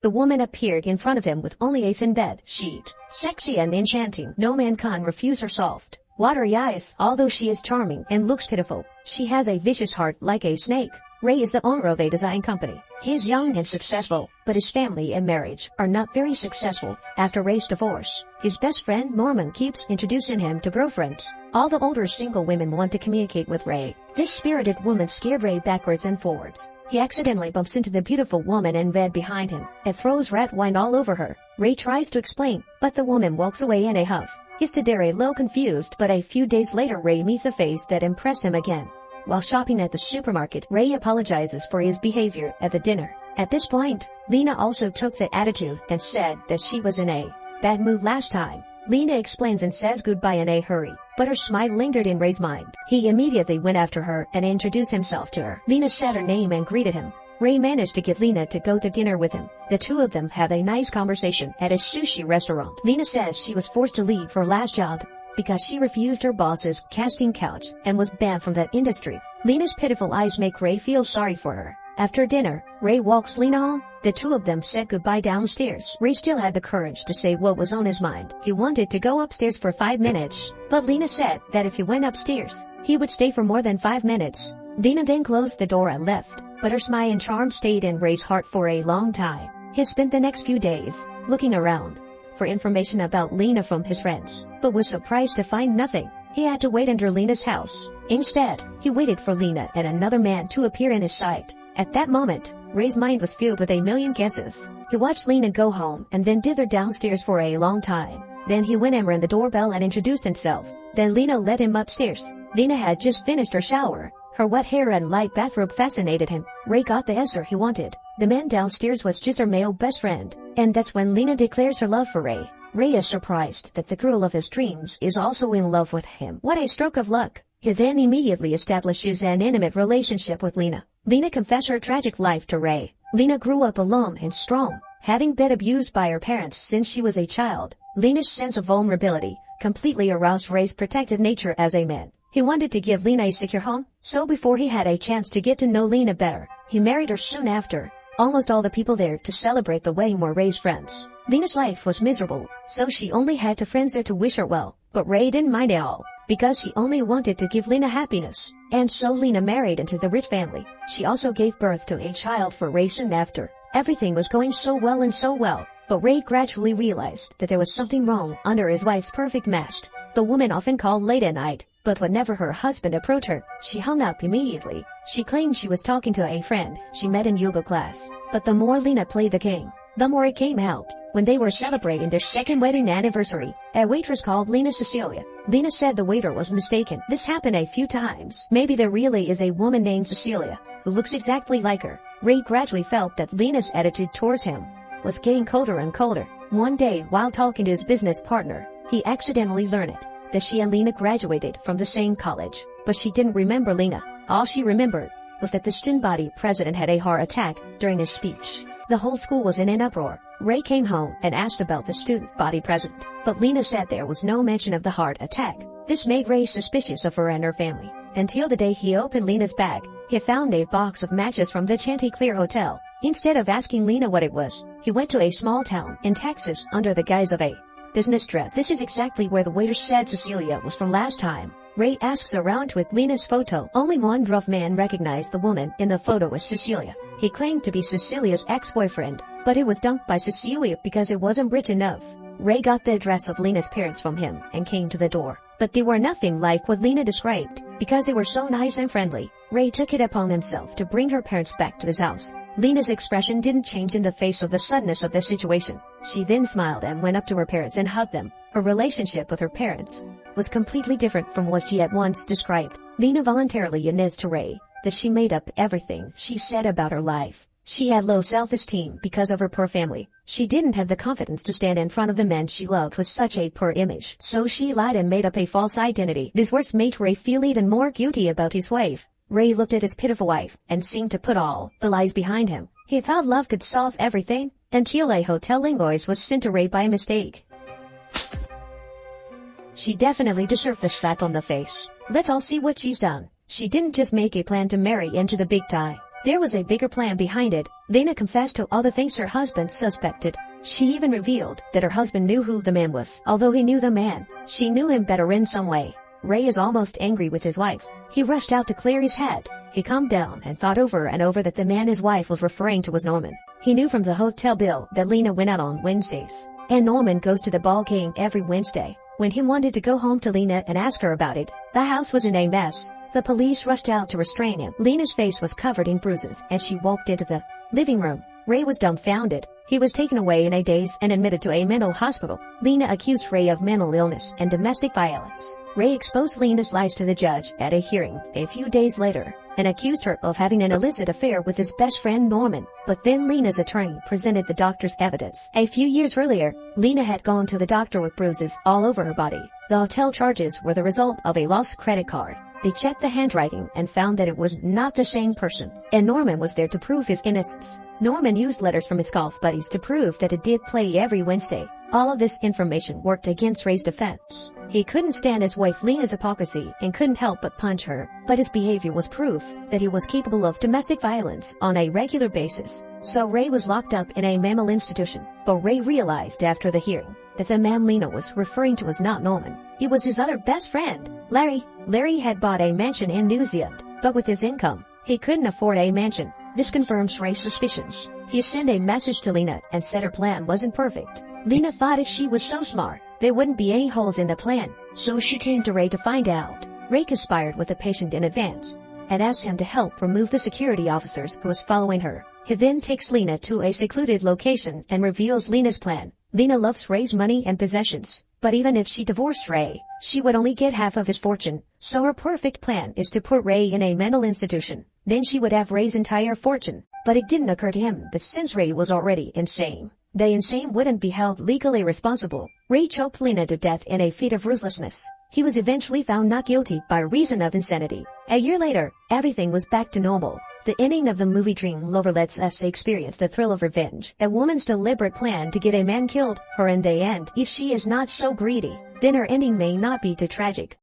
The woman appeared in front of him with only a thin bed sheet. Sexy and enchanting, no man can refuse her soft, watery eyes. Although she is charming and looks pitiful, she has a vicious heart like a snake. Ray is the owner of a design company. He is young and successful, but his family and marriage are not very successful. After Ray's divorce, his best friend Norman keeps introducing him to girlfriends. All the older single women want to communicate with Ray. This spirited woman scared Ray backwards and forwards. He accidentally bumps into the beautiful woman in bed behind him and throws red wine all over her. Ray tries to explain, but the woman walks away in a huff. He stood there a little confused, but a few days later Ray meets a face that impressed him again. While shopping at the supermarket, Ray apologizes for his behavior at the dinner. At this point, Lena also took the attitude and said that she was in a bad mood last time. Lena explains and says goodbye in a hurry, but her smile lingered in Ray's mind. He immediately went after her and introduced himself to her. Lena said her name and greeted him. Ray managed to get Lena to go to dinner with him. The two of them have a nice conversation at a sushi restaurant. Lena says she was forced to leave her last job because she refused her boss's casting couch and was banned from that industry. Lena's pitiful eyes make Ray feel sorry for her. After dinner, Ray walks Lena home. The two of them said goodbye downstairs. Ray still had the courage to say what was on his mind. He wanted to go upstairs for 5 minutes, but Lena said that if he went upstairs, he would stay for more than 5 minutes. Lena then closed the door and left, but her smile and charm stayed in Ray's heart for a long time. He spent the next few days looking around for information about Lena from his friends, but was surprised to find nothing. He had to wait under Lena's house. Instead, he waited for Lena and another man to appear in his sight. At that moment, Ray's mind was filled with a million guesses. He watched Lena go home and then dithered downstairs for a long time. Then he went and rang the doorbell and introduced himself. Then Lena led him upstairs. Lena had just finished her shower. Her wet hair and light bathrobe fascinated him. Ray got the answer he wanted. The man downstairs was just her male best friend. And that's when Lena declares her love for Ray. Ray is surprised that the girl of his dreams is also in love with him. What a stroke of luck. He then immediately establishes an intimate relationship with Lena. Lena confessed her tragic life to Ray. Lena grew up alone and strong, having been abused by her parents since she was a child. Lena's sense of vulnerability completely aroused Ray's protective nature as a man. He wanted to give Lena a secure home, so before he had a chance to get to know Lena better, he married her soon after. Almost all the people there to celebrate the wedding were Ray's friends. Lena's life was miserable, so she only had two friends there to wish her well, but Ray didn't mind at all, because he only wanted to give Lena happiness. And so Lena married into the rich family. She also gave birth to a child for Ray soon after. Everything was going so well, but Ray gradually realized that there was something wrong under his wife's perfect mask. The woman often called late at night, but whenever her husband approached her, she hung up immediately. She claimed she was talking to a friend she met in yoga class. But the more Lena played the game, the more it came out. When they were celebrating their second wedding anniversary, a waitress called Lena Cecilia. Lena said the waiter was mistaken. This happened a few times. Maybe there really is a woman named Cecilia who looks exactly like her. Ray gradually felt that Lena's attitude towards him was getting colder and colder. One day, while talking to his business partner, he accidentally learned that she and Lena graduated from the same college. But she didn't remember Lena. All she remembered was that the student body president had a heart attack during his speech. The whole school was in an uproar. Ray came home and asked about the student body president, but Lena said there was no mention of the heart attack. This made Ray suspicious of her and her family. Until the day he opened Lena's bag, he found a box of matches from the Chanticleer Hotel. Instead of asking Lena what it was, he went to a small town in Texas under the guise of a business trip. This is exactly where the waiter said Cecilia was from last time. Ray asks around with Lena's photo. Only one rough man recognized the woman in the photo as Cecilia. He claimed to be Cecilia's ex-boyfriend, but it was dumped by Cecilia because it wasn't rich enough. Ray got the address of Lena's parents from him and came to the door. But they were nothing like what Lena described. Because they were so nice and friendly, Ray took it upon himself to bring her parents back to his house. Lena's expression didn't change in the face of the suddenness of the situation. She then smiled and went up to her parents and hugged them. Her relationship with her parents was completely different from what she had once described. Lena voluntarily admits to Ray that she made up everything she said about her life. She had low self-esteem because of her poor family. She didn't have the confidence to stand in front of the men she loved with such a poor image. So she lied and made up a false identity. This words made Ray feel even more guilty about his wife. Ray looked at his pitiful wife and seemed to put all the lies behind him. He thought love could solve everything until a hotel invoice was sent to Ray by mistake. She definitely deserved the slap on the face. Let's all see what she's done. She didn't just make a plan to marry into the big tie. There was a bigger plan behind it. Lena confessed to all the things her husband suspected. She even revealed that her husband knew who the man was. Although he knew the man, she knew him better in some way. Ray is almost angry with his wife. He rushed out to clear his head. He calmed down and thought over and over that the man his wife was referring to was Norman. He knew from the hotel bill that Lena went out on Wednesdays, and Norman goes to the ball game every Wednesday. When he wanted to go home to Lena and ask her about it, the house was in a mess. The police rushed out to restrain him. Lena's face was covered in bruises as she walked into the living room. Ray was dumbfounded. He was taken away in a daze and admitted to a mental hospital. Lena accused Ray of mental illness and domestic violence. Ray exposed Lena's lies to the judge at a hearing a few days later and accused her of having an illicit affair with his best friend Norman. But then Lena's attorney presented the doctor's evidence. A few years earlier, Lena had gone to the doctor with bruises all over her body. The hotel charges were the result of a lost credit card. They checked the handwriting and found that it was not the same person, and Norman was there to prove his innocence. Norman used letters from his golf buddies to prove that it did play every Wednesday. All of this information worked against Ray's defense. He couldn't stand his wife Lena's hypocrisy and couldn't help but punch her, but his behavior was proof that he was capable of domestic violence on a regular basis. So Ray was locked up in a mental institution. But Ray realized after the hearing that the man Lena was referring to was not Norman. It was his other best friend, Larry. Larry had bought a mansion in New Zealand, but with his income, he couldn't afford a mansion. This confirms Ray's suspicions. He sent a message to Lena and said her plan wasn't perfect. Lena thought if she was so smart, there wouldn't be any holes in the plan, so she came to Ray to find out. Ray conspired with the patient in advance and asked him to help remove the security officers who was following her. He then takes Lena to a secluded location and reveals Lena's plan. Lena loves Ray's money and possessions, but even if she divorced Ray, she would only get half of his fortune. So her perfect plan is to put Ray in a mental institution. Then she would have Ray's entire fortune. But it didn't occur to him that since Ray was already insane, the insane wouldn't be held legally responsible. Ray choked Lena to death in a fit of ruthlessness. He was eventually found not guilty by reason of insanity. A year later, everything was back to normal. The ending of the movie Dream Lover lets us experience the thrill of revenge. A woman's deliberate plan to get a man killed her in the end. If she is not so greedy, then her ending may not be too tragic.